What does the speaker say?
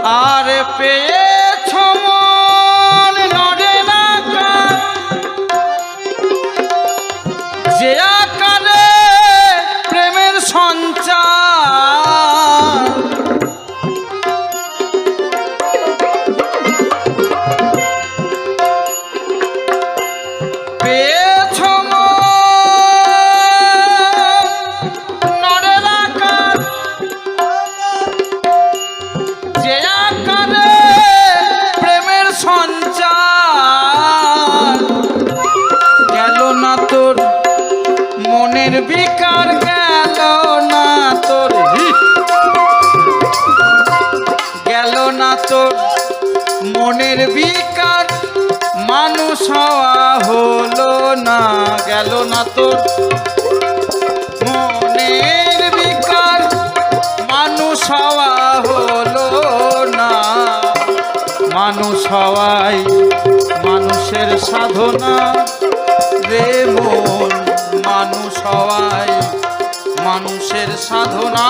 আর পেয়েছ মন নড়ে না কার, যে আকারে প্রেমের সঞ্চার। পেয়েছ নড়ে না কার, যে আকারে প্রেমের সঞ্চার। গেল না তোর মনের বিকার, গেল না তোর, গেল না তোর মনের বিকার, মানুষ হওয়া হলো না। গেল না তোর মনের বিকার, মানুষ হওয়া হলো না। মানুষ হওয়াই মানুষের সাধনা রে মন, মানুষ হওয়াই মানুষের সাধনা।